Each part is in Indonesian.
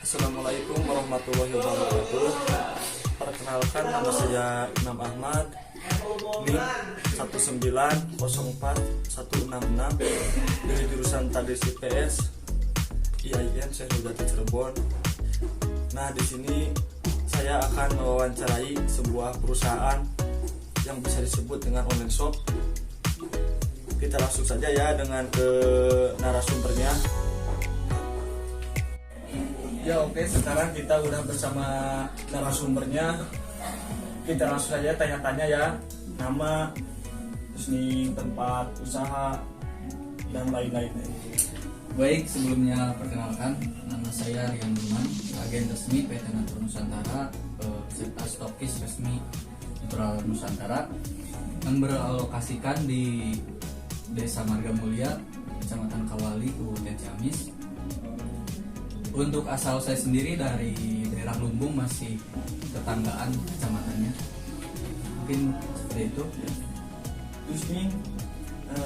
Assalamualaikum warahmatullahi wabarakatuh. Perkenalkan, nama saya Imam Ahmad, NIM 1904166 dari jurusan Tadis IPS IAIN Syekhul Jati Cirebon. Nah, di sini saya akan mewawancarai sebuah perusahaan yang bisa disebut dengan online shop. Kita langsung saja ya dengan ke narasumbernya. Ya oke, sekarang kita udah bersama narasumbernya. Kita langsung saja tanya-tanya ya, nama, terus nih tempat usaha dan lain-lainnya. Baik, sebelumnya perkenalkan, nama saya Rian Duman, agen resmi PT Natur Nusantara, serta stokis resmi Natural Nusantara yang beralokasikan di Desa Marga Mulia, Kecamatan Kawali, Kabupaten Ciamis. Untuk asal saya sendiri dari daerah Lumbung, masih tetanggaan kecamatannya. Mungkin seperti itu. Terus nih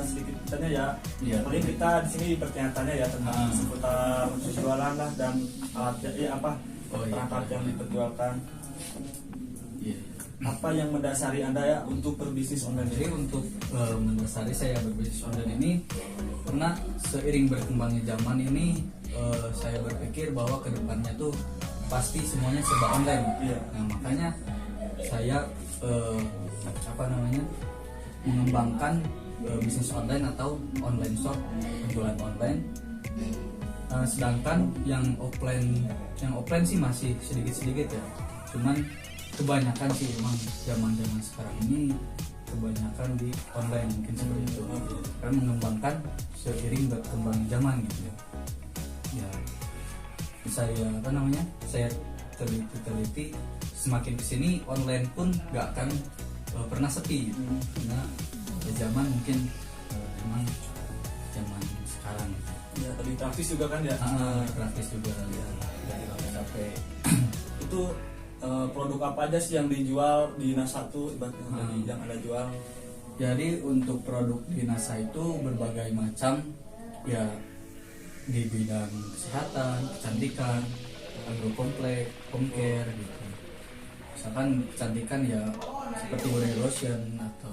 sedikit tanya ya. Iya. Paling kita di sini bertanya-tanya ya tentang seputar jualan lah dan alatnya perangkat yang diperjualkan. Iya. Apa yang mendasari Anda ya untuk berbisnis online Jadi ini? untuk mendasari saya berbisnis online ini, karena seiring berkembangnya zaman ini, saya berpikir bahwa kedepannya tuh pasti semuanya serba online. Iya. Nah, makanya saya mengembangkan bisnis online atau online shop, penjualan online. Sedangkan yang offline sih masih sedikit ya. Cuman kebanyakan sih emang zaman sekarang ini kebanyakan di online, mungkin seperti itu. Karena mengembangkan seiring berkembang zaman gitu ya. Ya, saya teliti semakin kesini online pun gak akan pernah sepi gitu. Karena zaman mungkin emang zaman sekarang gitu. Ya, lebih praktis juga kan ya. Praktis juga ya, dari HP. Itu produk apa aja sih yang dijual di NASA tuh ibaratnya yang Anda jual? Jadi untuk produk di NASA itu berbagai macam ya, di bidang kesehatan, kecantikan, agrokomplek, home care gitu. Misalkan kecantikan ya seperti body lotion atau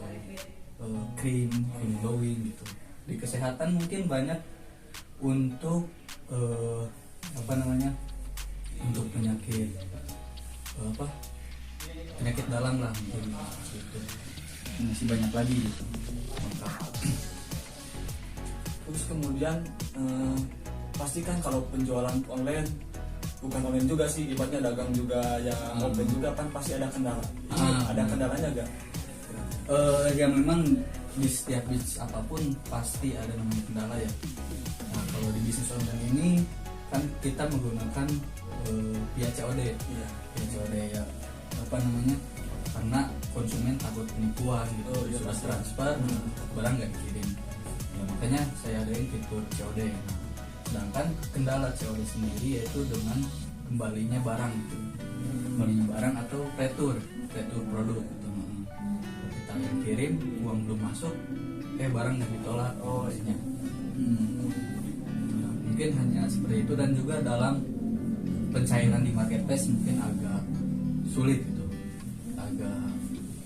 krim glowing gitu. Di kesehatan mungkin banyak untuk untuk penyakit dalam lah mungkin gitu. Masih banyak lagi gitu. Terus kemudian pastikan kalau penjualan online, bukan online juga sih, ibaratnya dagang juga yang offline juga kan pasti ada kendala. Ada kendalanya gak? Ya memang di setiap bisnis apapun pasti ada namanya kendala ya. Nah, kalau di bisnis online ini kan kita menggunakan via COD. Iya. Via COD ya, karena konsumen takut penipuan gitu. Iya, Sudah pasti. transfer, barang nggak dikirim ya, makanya saya adain fitur COD. Nah, sedangkan kendala COD sendiri yaitu dengan kembalinya barang gitu. Kembalinya barang atau retur produk gitu. Kita yang kirim, uang belum masuk, barang nggak ditolak. Pastinya. Nah, mungkin hanya seperti itu, dan juga dalam pencairan di marketplace mungkin agak sulit gitu,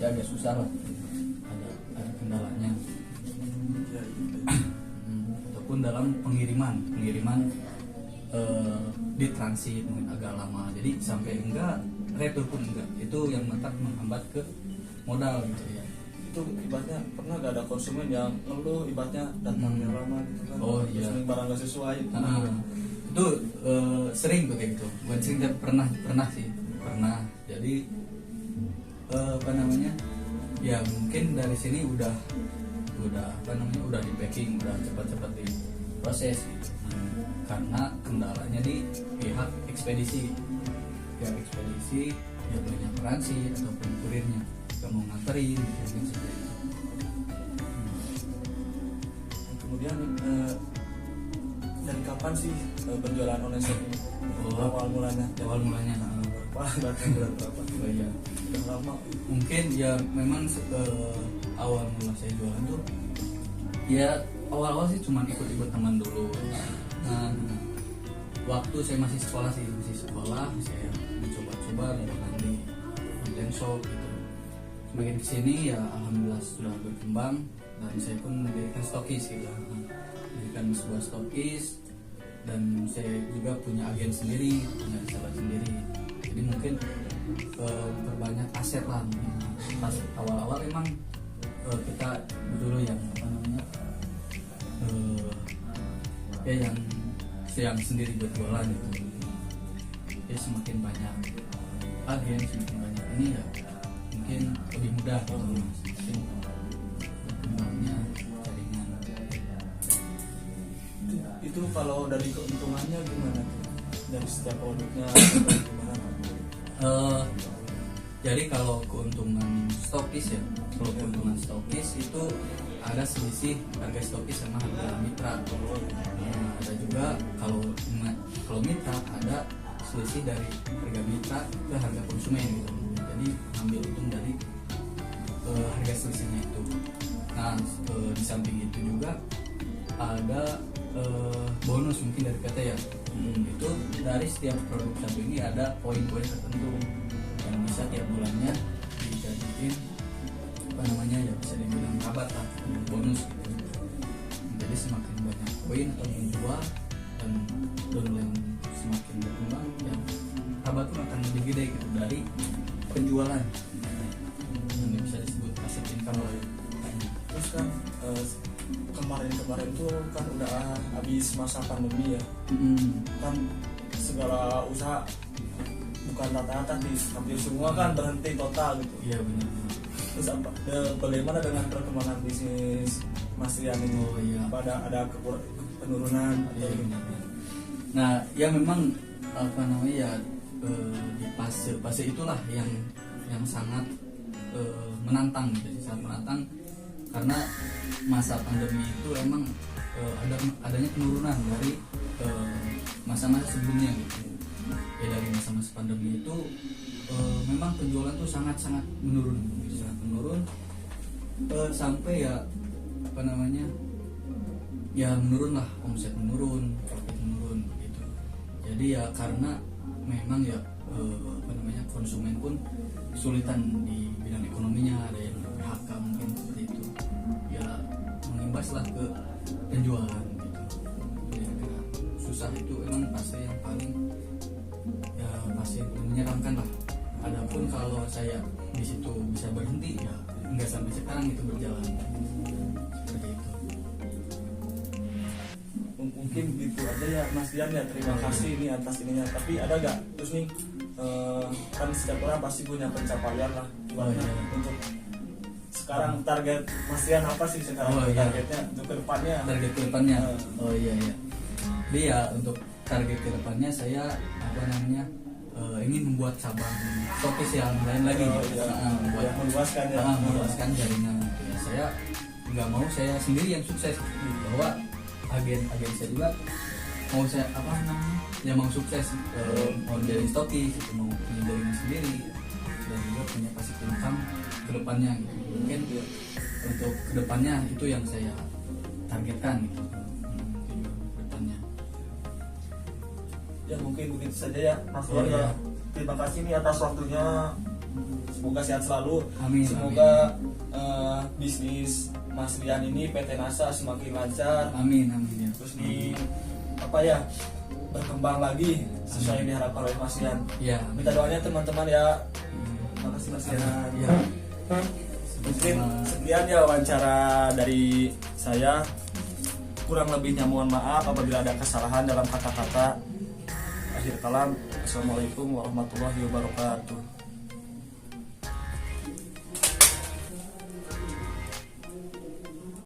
agak susah lah, ada kendalanya. Ataupun dalam pengiriman di transit mungkin agak lama, jadi sampai enggak retur pun enggak, itu yang tetap menghambat ke modal gitu ya. Itu ibaratnya pernah gak ada konsumen yang ngeluh ibaratnya datangnya lama gitu kan? Iya. Terus barang gak sesuai. Itu sering tuh kayak gitu. Bukan sering, tapi pernah sih. Jadi ya mungkin dari sini udah di packing, udah cepat diproses gitu. Karena kendalanya di pihak ekspedisi ya banyak transit ataupun kurirnya gak mau nganterin gitu, mungkin seperti itu. Kemudian dari kapan sih penjualan online shop ini? Awal mulanya berapa? Oh iya, Udah lama. mungkin ya memang awal mula saya jualan tuh ya awal-awal sih cuma ikut-ikut teman dulu. Nah, waktu saya masih sekolah saya mencoba-coba menggunakan di online shop gitu. Semakin kesini ya alhamdulillah sudah berkembang dan saya pun mendirikan stokis gitu, mendirikan sebuah stokis, dan saya juga punya agen sendiri, punya reseller sendiri. Jadi mungkin berbanyak aset lah. Pas awal-awal emang kita dulu yang apa namanya yang sendiri berjualan gitu. Jadi semakin banyak agen, semakin banyak ini ya mungkin lebih mudah gitu, semakin berkembangnya jaringan. Itu kalau dari keuntungannya gimana dari setiap produknya? Jadi kalau keuntungan stokis ya, kalau keuntungan stokis itu ada selisih harga stokis sama harga mitra. Ada juga kalau mitra ada selisih dari harga mitra ke harga konsumen gitu. Jadi ambil untung dari harga selisihnya itu. Nah di samping itu juga ada bonus mungkin dari PT ya. Itu dari setiap produk satu ini ada poin-poin tertentu yang bisa tiap bulannya dijadiin apa namanya ya, bisa dibilang rabat lah, bonus gitu. Jadi semakin banyak poin atau menjual dan downline semakin berkembang, ya rabat pun akan lebih gede gitu dari penjualan. Ini bisa disebut passive income lah ya. Terus kan kemarin tuh kan udah habis masa pandemi ya. Kan segala usaha bukan rata-rata hampir semua kan berhenti total gitu. Iya benar. Terus bagaimana dengan perkembangan bisnis Mas Rian ini? Oh iya. Ada penurunan atau Iya, gimana? benar. Nah ya memang apa namanya ya, di fase itulah yang sangat menantang gitu, sangat menantang karena masa pandemi itu emang adanya penurunan dari masa-masa sebelumnya gitu. Ya dari masa-masa pandemi itu memang penjualan tuh sangat-sangat menurun gitu, sangat menurun sampai ya apa namanya ya menurun lah, omset menurun, profit menurun gitu. Jadi ya karena memang ya apa namanya konsumen pun kesulitan di bidang ekonominya, ada yang PHK mungkin seperti itu, ya mengimbas lah ke penjualan gitu. Jadi ya, susah itu emang fase yang paling ya fase yang menyeramkan lah. Adapun kalau saya di situ bisa berhenti ya nggak sampai sekarang itu berjalan seperti itu. Mungkin gitu aja ya Mas Dian ya, terima kasih nih atas ininya. Tapi ada gak terus nih kan setiap orang pasti punya pencapaian lah. Gimana untuk sekarang target Mas Dian apa sih sekarang? Targetnya untuk kedepannya? Target kedepannya? Oh iya. Jadi ya untuk target kedepannya saya apa namanya ingin membuat cabang stokis yang lain lagi. Meluaskan jaringan. Ya, saya nggak mau saya sendiri yang sukses, bahwa agen saya juga mau saya apa namanya ya mau sukses, mau jadi stokis itu, mau punya jaringan sendiri dan juga punya passive income kedepannya gitu. Mungkin untuk kedepannya itu yang saya targetkan gitu. Kedepannya ya mungkin begitu saja ya Mas Rian. Ya terima kasih nih atas waktunya, semoga sehat selalu. Amin. Semoga bisnis Mas Rian ini PT NASA semakin lancar. Amin ya. Terus di apa ya berkembang lagi sesuai yang diharapkan oleh Mas Rian. Ya. Minta doanya teman-teman ya. Terima kasih Mas Rian. Ya. Mungkin sekian ya wawancara dari saya. Kurang lebihnya mohon maaf apabila ada kesalahan dalam kata-kata. Akhir kalam, assalamualaikum warahmatullahi wabarakatuh.